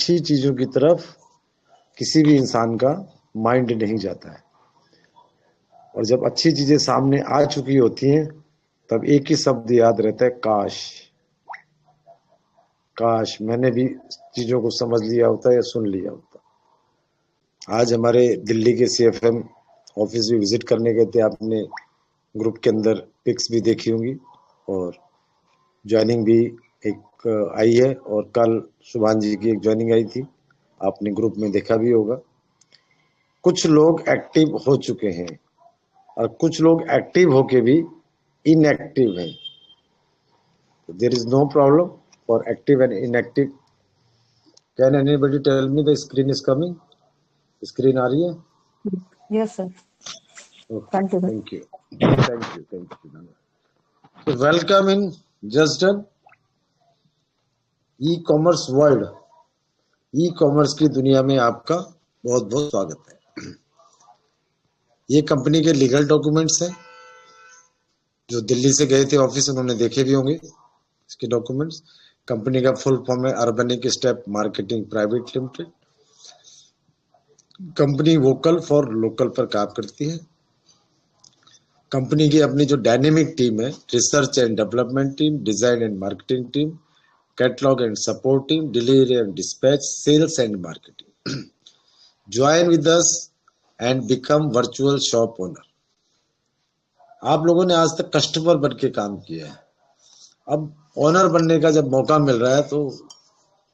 अच्छी चीजों की तरफ किसी भी इंसान का माइंड नहीं जाता है। और जब अच्छी चीजें सामने आ चुकी होती हैं तब एक ही शब्द याद रहता है, काश काश मैंने भी चीजों को समझ लिया होता या सुन लिया होता। आज हमारे दिल्ली के सीएफएम ऑफिस भी विजिट करने गए थे, आपने ग्रुप के अंदर पिक्स भी देखी होंगी और ज्वाइनिंग भी एक आई है, और कल सुभान जी की एक ज्वाइनिंग आई थी, आपने ग्रुप में देखा भी होगा। कुछ लोग एक्टिव हो चुके हैं और कुछ लोग एक्टिव होके भी इनएक्टिव हैं। There is no problem for active and inactive. Can anybody tell me the screen is coming? Screen आ रही है? Yes, sir. Okay, Continue. thank you. Thank you. So welcome in Just Done e-commerce world. E-commerce की दुनिया में आपका बहुत बहुत स्वागत है। ये कंपनी के लीगल डॉक्यूमेंट्स हैं, जो दिल्ली से गए थे ऑफिस, उन्होंने देखे भी होंगे इसके डॉक्यूमेंट्स। कंपनी का फुल फॉर्म है urbanic step marketing private limited. Company vocal for local पर काम करती है। कंपनी की अपनी जो डायनेमिक टीम है, research and development team, design and marketing team, catalogue and support team, delivery and dispatch, sales and marketing. Join with us and become virtual shop owner. आप लोगों ने आज तक कस्टमर बन के काम किया है, अब ओनर बनने का जब मौका मिल रहा है तो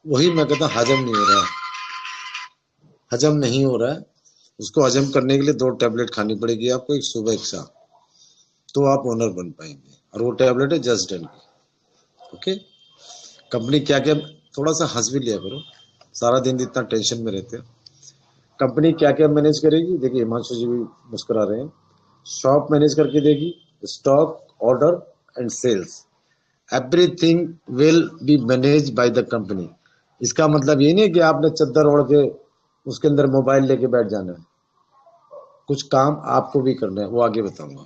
वही मैं कहता हूँ हजम नहीं हो रहा है, हजम नहीं हो रहा है। उसको हजम करने के लिए 2 टैबलेट खानी पड़ेगी आपको, एक सुबह एक शाम, तो आप ओनर बन पाएंगे। और वो टैबलेट है जस्ट डन की। ओके, कंपनी क्या क्या, थोड़ा सा हंस भी लिया करो, सारा दिन इतना टेंशन में रहते हो। कंपनी क्या क्या मैनेज करेगी, देखिए हिमांशु जी भी मुस्कुरा रहे हैं। शॉप मैनेज करके देगी, stock, order and sales, everything will be manage by the company. इसका मतलब ये नहीं कि आपने चद्दर ओढ़ के उसके अंदर मोबाइल लेके बैठ जाना है, कुछ काम आपको भी करना है, वो आगे बताऊंगा।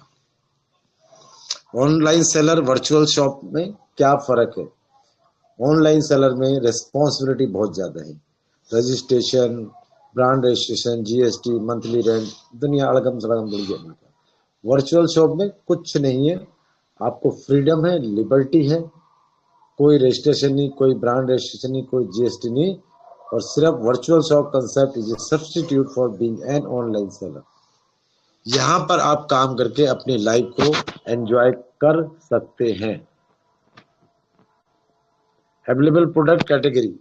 ऑनलाइन सेलर वर्चुअल शॉप में क्या फर्क है? ऑनलाइन सेलर में रेस्पॉन्सिबिलिटी बहुत ज्यादा है, registration, brand registration, GST, monthly rent, दुनिया अड़गम सड़गम बढ़ गया। वर्चुअल शॉप में कुछ नहीं है, आपको फ्रीडम है, लिबर्टी है, कोई रजिस्ट्रेशन नहीं, कोई ब्रांड रजिस्ट्रेशन नहीं, कोई जीएसटी नहीं, और सिर्फ virtual shop concept is a substitute for being an online seller. यहाँ पर आप काम करके अपनी लाइफ को एंजॉय कर सकते हैं। अवेलेबल प्रोडक्ट कैटेगरी,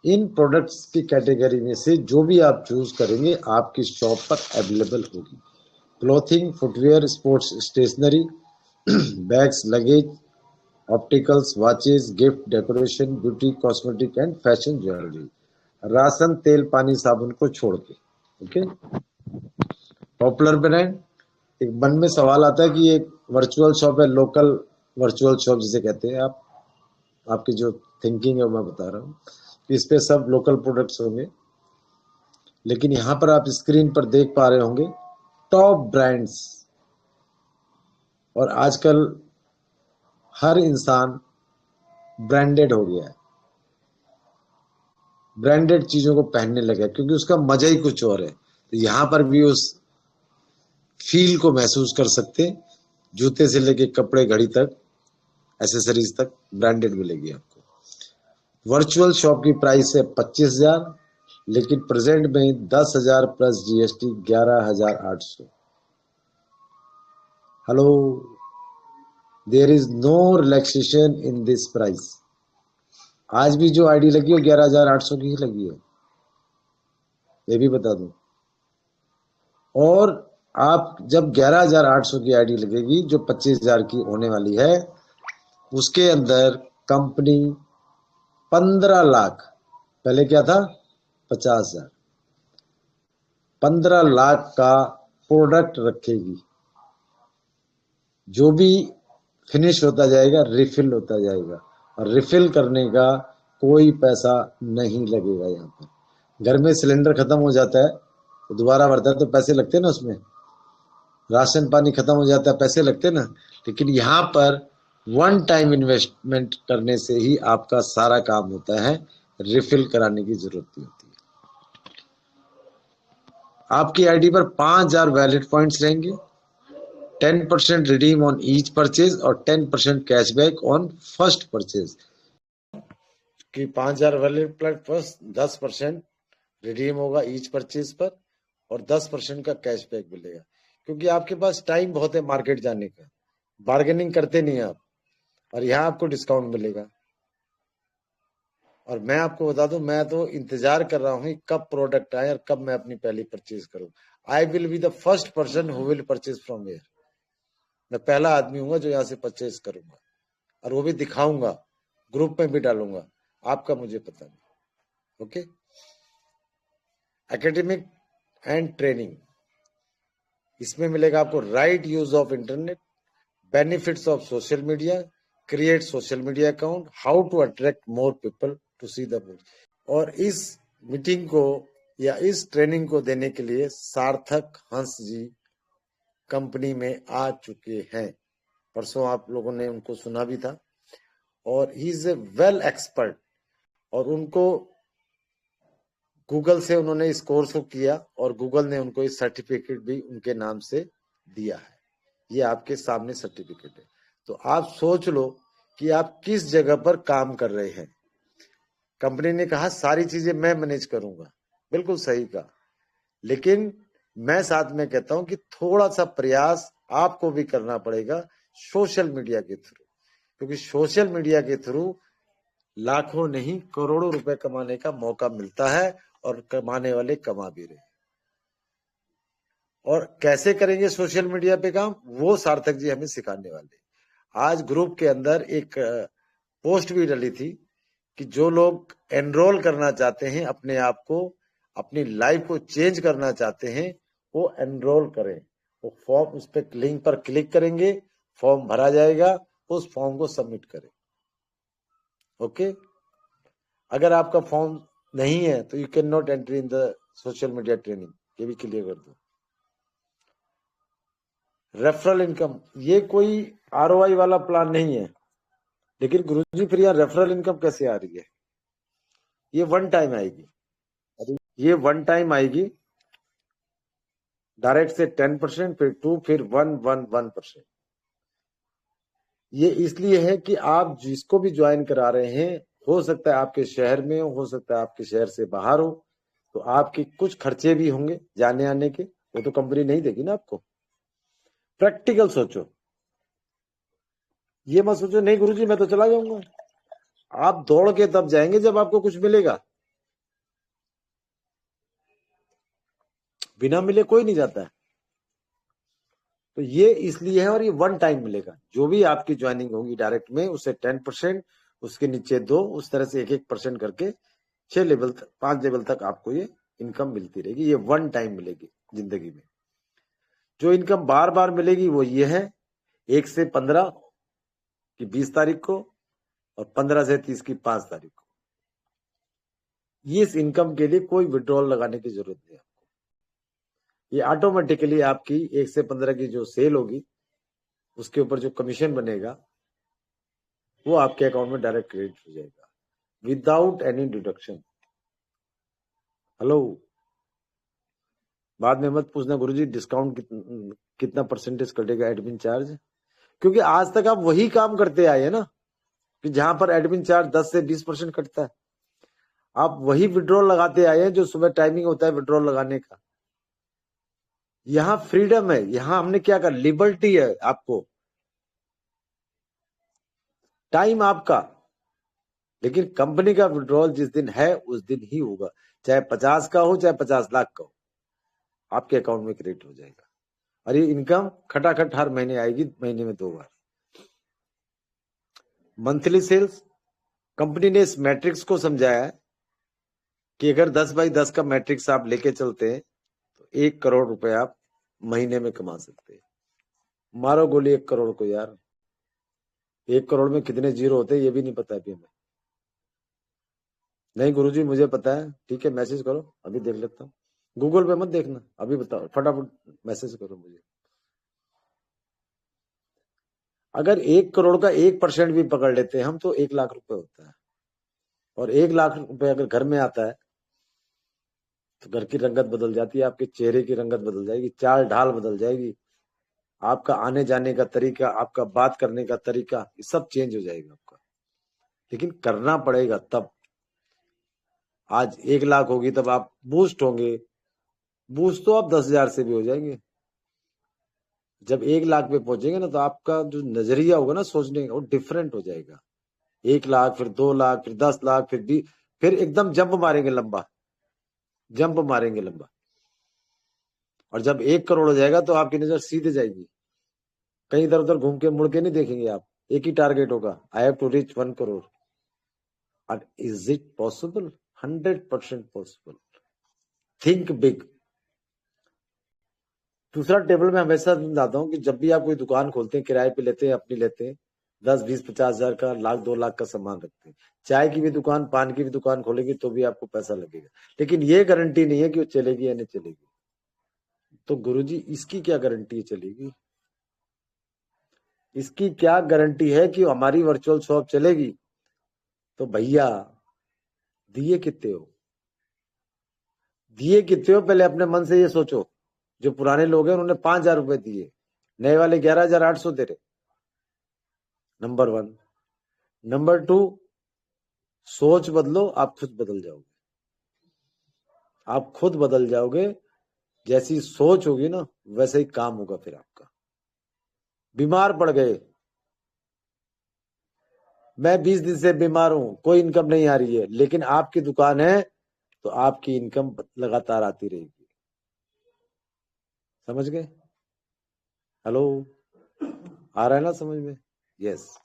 इन प्रोडक्ट्स की कैटेगरी में से जो भी आप चूज करेंगे आपकी शॉप पर अवेलेबल होगी। Clothing, footwear, sports stationery, bags, luggage, opticals, watches, gift, decoration, beauty, cosmetic and fashion jewellery, ration, तेल, पानी, साबुन को छोड़ के। Okay, popular brand. एक मन में सवाल आता है कि एक वर्चुअल शॉप है, लोकल वर्चुअल शॉप जिसे कहते हैं, आपकी जो थिंकिंग है वो मैं बता रहा हूँ, इस पे सब लोकल प्रोडक्ट्स होंगे, लेकिन यहां पर आप स्क्रीन पर देख पा रहे होंगे टॉप ब्रांड्स। और आजकल हर इंसान ब्रांडेड हो गया है, ब्रांडेड चीजों को पहनने लगा क्योंकि उसका मजा ही कुछ और है। तो यहां पर भी उस फील को महसूस कर सकते हैं। जूते से लेके कपड़े, घड़ी तक, एसेसरीज तक ब्रांडेड मिलेगी आपको। वर्चुअल शॉप की प्राइस है 25,000, लेकिन प्रेजेंट में 10,000 plus GST 11,800। Hello, there is no relaxation in this price. आज भी जो आईडी लगी हो 11,800 की ही लगी है, ये भी बता दूं। और आप जब 11,800 की आईडी लगेगी, जो 25,000 की होने वाली है, उसके अंदर कंपनी 15 लाख, पहले क्या था 50,000, 15 लाख का प्रोडक्ट रखेगी। जो भी फिनिश होता जाएगा रिफिल होता जाएगा, और रिफिल करने का कोई पैसा नहीं लगेगा। यहाँ पर घर में सिलेंडर खत्म हो जाता है तो दोबारा भरता है तो पैसे लगते हैं ना, उसमें राशन पानी खत्म हो जाता है पैसे लगते हैं ना, लेकिन यहाँ पर वन टाइम इन्वेस्टमेंट करने से ही आपका सारा काम होता है, रिफिल कराने की जरूरत नहीं होती है। आपकी आईडी पर 5,000 वैलिड पॉइंट्स रहेंगे, 10% रिडीम ऑन ईच परचेज और 10% कैशबैक ऑन फर्स्ट परचेज। कि 5,000 वैलिड पॉइंट प्लस 10% रिडीम होगा ईच परचेज पर और 10% का कैशबैक मिलेगा। क्योंकि आपके पास टाइम बहुत है मार्केट जाने का, बार्गेनिंग करते नहीं आप, और यहाँ आपको डिस्काउंट मिलेगा। और मैं आपको बता दूं, मैं तो इंतजार कर रहा हूँ कब प्रोडक्ट आए और कब मैं अपनी पहली परचेज करूं। I will be the first person who will purchase from here. मैं पहला आदमी हूँ जो यहाँ से परचेज करूंगा, और वो भी दिखाऊंगा, ग्रुप में भी डालूंगा। आपका मुझे पता नहीं। ओके। एकेडमिक एंड ट्रेनिंग, इसमें मिलेगा आपको right use of internet, benefits of social media, create social media account, how to attract more people to see the movie. और इस मीटिंग को या इस ट्रेनिंग को देने के लिए सार्थक हंस जी कंपनी में आ चुके हैं। परसों आप लोगों ने उनको सुना भी था, और he is a well expert. और उनको गूगल से उन्होंने इस कोर्स को किया और गूगल ने उनको इस सर्टिफिकेट भी उनके नाम से दिया है। ये आपके सामने सर्टिफिकेट है। तो आप सोच लो कि आप किस जगह पर काम कर रहे हैं। कंपनी ने कहा सारी चीजें मैं मैनेज करूंगा, बिल्कुल सही कहा, लेकिन मैं साथ में कहता हूं कि थोड़ा सा प्रयास आपको भी करना पड़ेगा सोशल मीडिया के थ्रू, क्योंकि सोशल मीडिया के थ्रू लाखों नहीं करोड़ों रुपए कमाने का मौका मिलता है, और कमाने वाले कमा भी रहे। और कैसे करेंगे सोशल मीडिया पे काम, वो सार्थक जी हमें सिखाने वाले। आज ग्रुप के अंदर एक पोस्ट भी डली थी कि जो लोग एनरोल करना चाहते हैं, अपने आप को, अपनी लाइफ को चेंज करना चाहते हैं, वो एनरोल करें। वो फॉर्म, उस पर लिंक पर क्लिक करेंगे, फॉर्म भरा जाएगा, उस फॉर्म को सबमिट करें। ओके। अगर आपका फॉर्म नहीं है तो you can not entry in the social media training, ये भी क्लियर कर दो। रेफरल इनकम, ये कोई आरओआई वाला प्लान नहीं है, लेकिन गुरुजी फिर यहाँ रेफरल इनकम कैसे आ रही है? ये वन टाइम आएगी, ये वन टाइम आएगी, डायरेक्ट से 10%, फिर 2, फिर 1 ये इसलिए है कि आप जिसको भी ज्वाइन करा रहे हैं, हो सकता है आपके शहर में हो सकता है आपके शहर से बाहर हो, तो आपके कुछ खर्चे भी होंगे जाने आने के, वो तो कंपनी नहीं देगी ना आपको। प्रैक्टिकल सोचो, ये मत सोचो नहीं गुरुजी मैं तो चला जाऊंगा। आप दौड़ के तब जाएंगे जब आपको कुछ मिलेगा, बिना मिले कोई नहीं जाता है। तो ये इसलिए है, और ये वन टाइम मिलेगा। जो भी आपकी ज्वाइनिंग होगी डायरेक्ट में, उससे 10%, उसके नीचे 2, उस तरह से 1-1% करके 6 लेवल तक, 5 लेवल तक आपको ये इनकम मिलती रहेगी। ये वन टाइम मिलेगी जिंदगी में। जो इनकम बार बार मिलेगी वो ये है, 1 से 15 की 20 तारीख को, और 15 से 30 की 5 तारीख को। ये इस इनकम के लिए कोई विड्रॉल लगाने की जरूरत नहीं है आपको। ये ऑटोमेटिकली आपकी 1 से 15 की जो सेल होगी, उसके ऊपर जो कमीशन बनेगा, वो आपके अकाउंट में डायरेक्ट क्रेडिट हो जाएगा विदाउट एनी डिडक्शन। हेलो, बाद में मत पूछना गुरुजी डिस्काउंट कितना परसेंटेज कटेगा एडमिन चार्ज, क्योंकि आज तक आप वही काम करते आए हैं ना, कि जहां पर एडमिन चार्ज 10 से 20% कटता है। आप वही विड्रॉल लगाते आए हैं जो सुबह टाइमिंग होता है विड्रॉल लगाने का। यहाँ फ्रीडम है, यहाँ हमने क्या कहा, लिबर्टी है आपको, टाइम आपका, लेकिन कंपनी का विड्रॉल जिस दिन है उस दिन ही होगा, चाहे 50 का हो चाहे 50 लाख का हो, आपके अकाउंट में क्रेडिट हो जाएगा। और ये इनकम खटाखट हर महीने आएगी, महीने में 2 बार। मंथली सेल्स, कंपनी ने इस मैट्रिक्स को समझाया है कि अगर 10x10 का मैट्रिक्स आप लेके चलते हैं तो 1 करोड़ रुपए आप महीने में कमा सकते हैं। मारो गोली 1 करोड़ को यार, 1 करोड़ में कितने जीरो होते हैं ये भी नहीं पता अभी हमें। नहीं गुरुजी मुझे पता है, ठीक है मैसेज करो, अभी देख लेता हूँ। गूगल पे मत देखना, अभी बताओ, फटाफट मैसेज करो मुझे। अगर 1 करोड़ का 1% भी पकड़ लेते हैं हम, तो 1 लाख रुपए होता है। और 1 लाख रुपए अगर घर में आता है तो घर की रंगत बदल जाती है, आपके चेहरे की रंगत बदल जाएगी, चाल ढाल बदल जाएगी, आपका आने जाने का तरीका, आपका बात करने का तरीका, ये सब चेंज हो जाएगा आपका। लेकिन करना पड़ेगा तब। आज 1 लाख होगी तब आप बूस्ट होंगे, बूस्ट तो आप 10,000 से भी हो जाएंगे। जब 1 लाख पे पहुंचेंगे ना तो आपका जो नजरिया होगा ना सोचने का, वो डिफरेंट हो जाएगा। 1 लाख, फिर 2 लाख, फिर 10 लाख, फिर 20, फिर एकदम जंप मारेंगे लंबा, जंप मारेंगे लंबा। और जब 1 करोड़ हो जाएगा तो आपकी नजर सीधे जाएगी, कहीं इधर उधर घूम के मुड़ के नहीं देखेंगे आप। एक ही टारगेट होगा, I have to reach 1 crore. और is it possible? 100% possible. Think big. दूसरा टेबल में हमेशा समझाता हूँ कि जब भी आप कोई दुकान खोलते हैं, किराए पे लेते हैं, अपनी लेते हैं, 10, 20, 50 हजार का, 1 लाख 2 लाख का सामान रखते हैं। चाय की भी दुकान, पान की भी दुकान खोलेगी तो भी आपको पैसा लगेगा, लेकिन ये गारंटी नहीं है कि वो चलेगी या नहीं चलेगी। तो गुरुजी इसकी क्या गारंटी चलेगी? इसकी क्या गारंटी है कि हमारी वर्चुअल शॉप चलेगी? तो भैया दिए कितने हो, दिए कितने हो, पहले अपने मन से ये सोचो। जो पुराने लोग हैं उन्होंने 5,000 रुपए दिए, नए वाले 11,800 दे रहे। नंबर 1। नंबर 2, सोच बदलो, आप खुद बदल जाओगे। आप खुद बदल जाओगे, जैसी सोच होगी ना वैसे ही काम होगा। फिर आपका बीमार पड़ गए, मैं 20 दिन से बीमार हूं, कोई इनकम नहीं आ रही है, लेकिन आपकी दुकान है तो आपकी इनकम लगातार आती रहेगी। समझ गए? हेलो, आ रहा है ना समझ में? यस।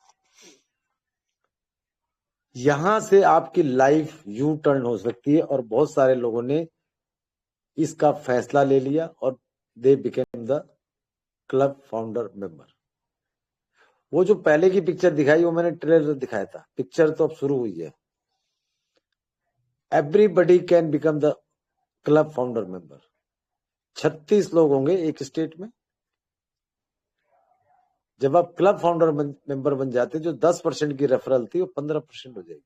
यहां से आपकी लाइफ यू टर्न हो सकती है, और बहुत सारे लोगों ने इसका फैसला ले लिया और they became the club founder member. वो जो पहले की पिक्चर दिखाई वो मैंने ट्रेलर दिखाया था, पिक्चर तो अब शुरू हुई है। Everybody can become the club founder member. 36 लोग होंगे एक स्टेट में। जब आप क्लब फाउंडर मेंबर बन जाते हैं, जो 10% की रेफरल थी वो 15% हो जाएगी।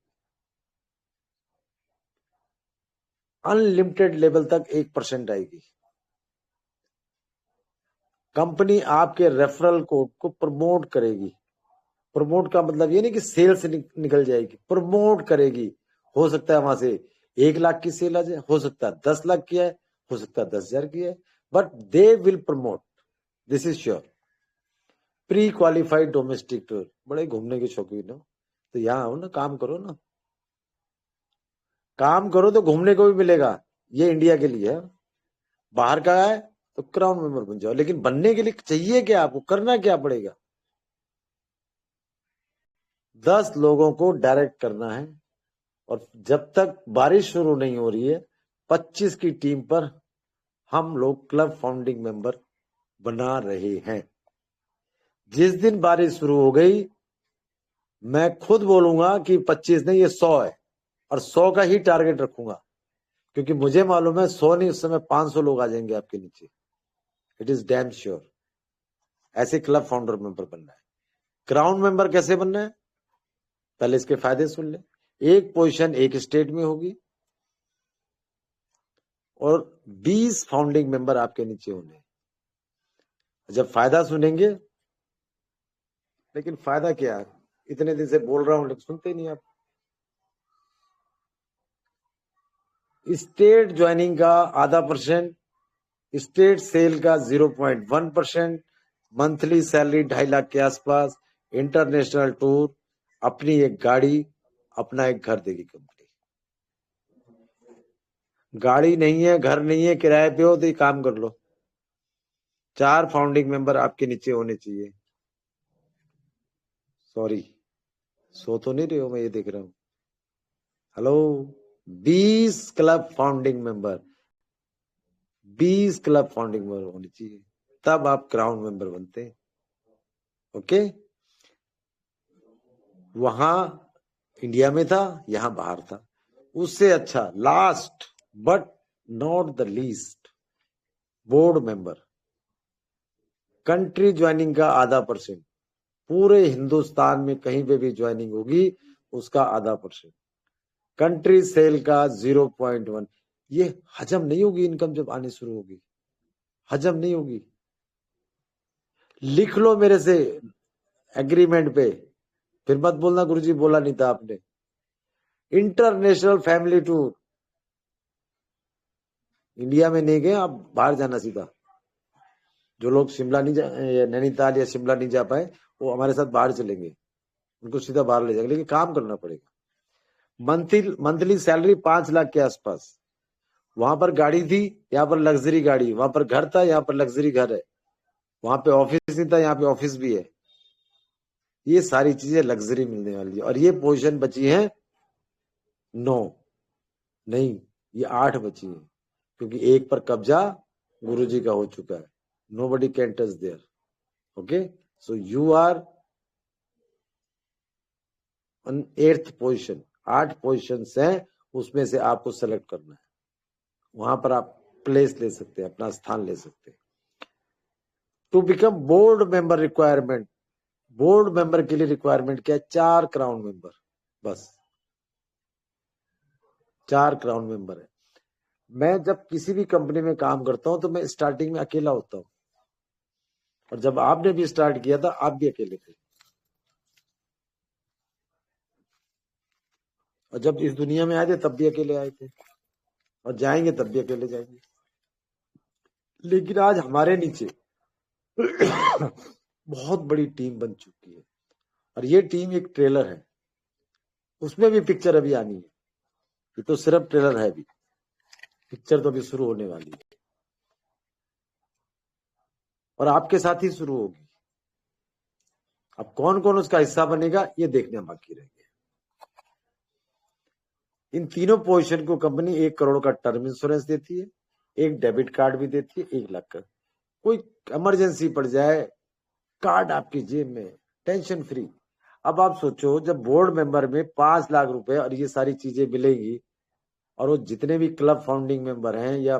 अनलिमिटेड लेवल तक 1% आएगी। कंपनी आपके रेफरल कोड को प्रमोट करेगी। प्रमोट का मतलब ये नहीं कि सेल से निकल जाएगी, प्रमोट करेगी। हो सकता है वहां से 1 लाख की सेल आ जाए, हो सकता है 10 लाख की है, हो सकता है 10,000 की है, but they will promote, this is sure. Pre qualified domestic tour, बड़े घूमने के शौकीन हो तो यहाँ आओ ना, काम करो ना। काम करो तो घूमने को भी मिलेगा। ये इंडिया के लिए है। बाहर का है तो क्राउन मेंबर बन जाओ, लेकिन बनने के लिए चाहिए क्या, आपको करना क्या पड़ेगा? 10 लोगों को डायरेक्ट करना है, और जब तक बारिश शुरू नहीं हो रही है 25 की टीम पर हम लोग क्लब फाउंडिंग मेंबर बना रहे हैं। जिस दिन बारिश शुरू हो गई मैं खुद बोलूंगा कि 25 नहीं, ये 100 है, और 100 का ही टारगेट रखूंगा, क्योंकि मुझे मालूम है 100 नहीं, उस समय 500 लोग आ जाएंगे आपके नीचे। It is damn sure. ऐसे क्लब फाउंडर मेंबर बनना है। क्राउन मेंबर कैसे बनना है, पहले इसके फायदे सुन ले। एक पोजीशन एक स्टेट में होगी, और 20 फाउंडिंग मेंबर आपके नीचे होने। जब फायदा सुनेंगे, लेकिन फायदा क्या है, इतने दिन से बोल रहा हूं लेकिन सुनते नहीं आप। स्टेट ज्वाइनिंग का ½ %, स्टेट सेल का 0.1%, मंथली सैलरी 2.5 लाख के आसपास, इंटरनेशनल टूर, अपनी एक गाड़ी, अपना एक घर देगी कंपनी। गाड़ी नहीं है, घर नहीं है, किराए पे हो तो ये काम कर लो। 4 फाउंडिंग मेंबर आपके नीचे होने चाहिए। सॉरी, सो तो नहीं रहे हो, मैं ये देख रहा हूं। Hello, 20 club founding member, 20 club founding member होनी चाहिए, तब आप क्राउन मेंबर बनते हैं। ओके? वहां इंडिया में था, यहां बाहर था। उससे अच्छा, last but not the least, board member. Country joining का ½ %, पूरे हिंदुस्तान में कहीं पे भी ज्वाइनिंग होगी उसका ½ %। कंट्री सेल का 0.1। ये हजम नहीं होगी इनकम जब आने शुरू होगी, हजम नहीं होगी। लिख लो मेरे से एग्रीमेंट पे, फिर मत बोलना गुरुजी बोला नहीं था आपने। इंटरनेशनल फैमिली टूर, इंडिया में नहीं गए आप, बाहर जाना सीधा। जो लोग शिमला नहीं नैनीताल या शिमला नहीं जा पाए वो हमारे साथ बाहर चलेंगे, उनको सीधा बाहर ले जाएंगे, लेकिन काम करना पड़ेगा। मंथली सैलरी 5 लाख के आसपास। वहां पर गाड़ी थी, यहाँ पर लग्जरी गाड़ी, वहां पर घर था, यहाँ पर लग्जरी घर है, वहां पे ऑफिस नहीं था, यहाँ पे ऑफिस भी है। ये सारी चीजें लग्जरी मिलने वाली है। और ये पोजीशन बची है 9, नहीं ये 8 बची है, क्योंकि एक पर कब्जा गुरुजी का हो चुका है। nobody can touch there. Okay, so you are on 8th position। 8 positions हैं, उसमें से आपको सेलेक्ट करना है, वहां पर आप प्लेस ले सकते हैं, अपना स्थान ले सकते हैं। To become board member requirement, board member के लिए रिक्वायरमेंट क्या है? 4 क्राउन मेंबर, बस 4 क्राउन मेंबर है। मैं जब किसी भी कंपनी में काम करता हूं तो मैं स्टार्टिंग में अकेला होता हूं, और जब आपने भी स्टार्ट किया था आप भी अकेले थे, और जब इस दुनिया में आए थे तब भी अकेले आए थे, और जाएंगे तब भी अकेले जाएंगे। लेकिन आज हमारे नीचे बहुत बड़ी टीम बन चुकी है, और ये टीम एक ट्रेलर है, उसमें भी पिक्चर अभी आनी है। ये तो सिर्फ ट्रेलर है, अभी पिक्चर तो अभी शुरू होने वाली है, और आपके साथ ही शुरू होगी। अब कौन कौन उसका हिस्सा बनेगा ये देखने बाकी रह गया। इन तीनों पोजीशन को कंपनी 1 करोड़ का टर्म इंश्योरेंस देती है, एक डेबिट कार्ड भी देती है 1 लाख का। कोई इमरजेंसी पड़ जाए, कार्ड आपकी जेब में, टेंशन फ्री। अब आप सोचो, जब बोर्ड मेंबर में 5 लाख रुपए और ये सारी चीजें मिलेगी, और वो जितने भी क्लब फाउंडिंग मेंबर हैं या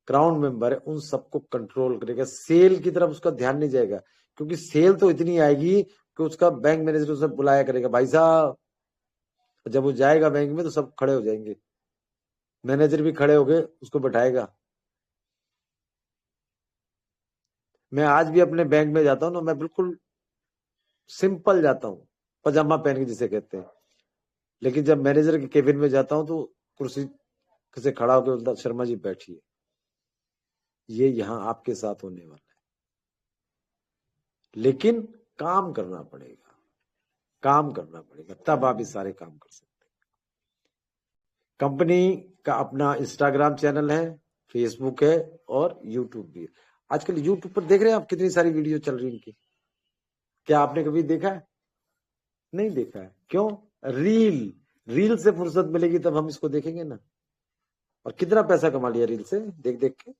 क्राउन मेंबर है, उन सबको कंट्रोल करेगा। सेल की तरफ उसका ध्यान नहीं जाएगा, क्योंकि सेल तो इतनी आएगी कि उसका बैंक मैनेजर उसे बुलाया करेगा, भाई साहब। जब वो जाएगा बैंक में तो सब खड़े हो जाएंगे, मैनेजर भी खड़े हो गए, उसको बैठाएगा। मैं आज भी अपने बैंक में जाता हूँ ना, मैं बिल्कुल सिंपल जाता हूँ, पजामा पहन के जिसे कहते हैं। लेकिन जब मैनेजर के केबिन में जाता हूँ तो कुर्सी से खड़ा होकर बोलता, शर्मा जी बैठिए, ये यहाँ आपके साथ होने वाला है। लेकिन काम करना पड़ेगा, काम करना पड़ेगा, तब आप ये सारे काम कर सकते हैं। कंपनी का अपना इंस्टाग्राम चैनल है, फेसबुक है, और यूट्यूब भी है। आजकल यूट्यूब पर देख रहे हैं आप कितनी सारी वीडियो चल रही है इनकी। क्या आपने कभी देखा है? नहीं देखा है। क्यों? रील से फुर्सत मिलेगी तब हम इसको देखेंगे ना। और कितना पैसा कमा लिया रील से देख देख के।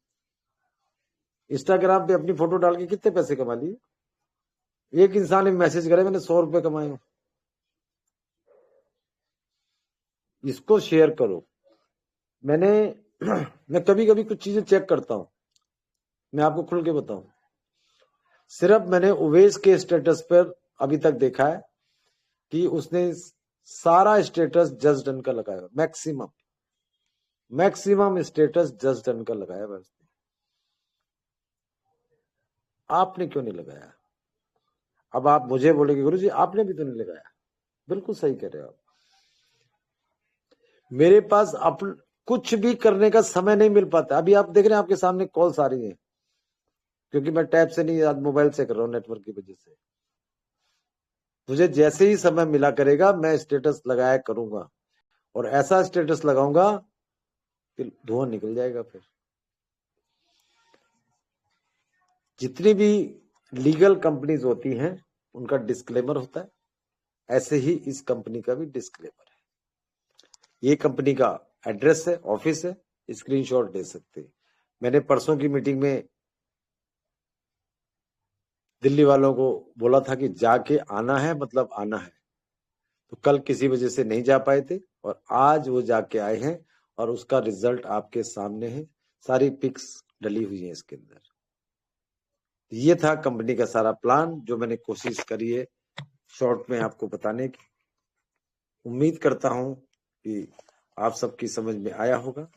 इंस्टाग्राम पे अपनी फोटो डाल के कितने पैसे कमा लिए। एक इंसान ने मैसेज करे, मैंने 100 रुपए कमाए। इसको शेयर करो। मैंने मैं कभी कभी कुछ चीजें चेक करता हूं, मैं आपको खुल के बताऊं। सिर्फ मैंने उवेश के स्टेटस पर अभी तक देखा है कि उसने सारा स्टेटस जस्ट डन का लगाया, मैक्सिमम स्टेटस जस्ट डन का लगाया बस। आपने क्यों नहीं लगाया? अब आप मुझे बोलेंगे गुरुजी आपने भी तो नहीं लगाया। बिल्कुल सही कह रहे हो आप। मेरे पास कुछ भी करने का समय नहीं मिल पाता। अभी आप देख रहे हैं आपके सामने कॉल्स आ रही हैं, क्योंकि मैं टैब से नहीं, आज मोबाइल से कर रहा हूं, नेटवर्क की वजह से। मुझे जैसे ही समय मिला करेगा मैं स्टेटस लगाया करूंगा, और ऐसा स्टेटस लगाऊंगा कि धुआं निकल जाएगा। फिर जितनी भी लीगल कंपनीज होती हैं उनका डिस्क्लेमर होता है, ऐसे ही इस कंपनी का भी डिस्क्लेमर है। ये कंपनी का एड्रेस है, ऑफिस है, स्क्रीनशॉट ले सकते हैं। मैंने परसों की मीटिंग में दिल्ली वालों को बोला था कि जाके आना है, मतलब आना है। तो कल किसी वजह से नहीं जा पाए थे, और आज वो जाके आए हैं, और उसका रिजल्ट आपके सामने है। सारी पिक्स डली हुई है इसके अंदर। ये था कंपनी का सारा प्लान, जो मैंने कोशिश करी है शॉर्ट में आपको बताने की। उम्मीद करता हूं कि आप सबकी समझ में आया होगा।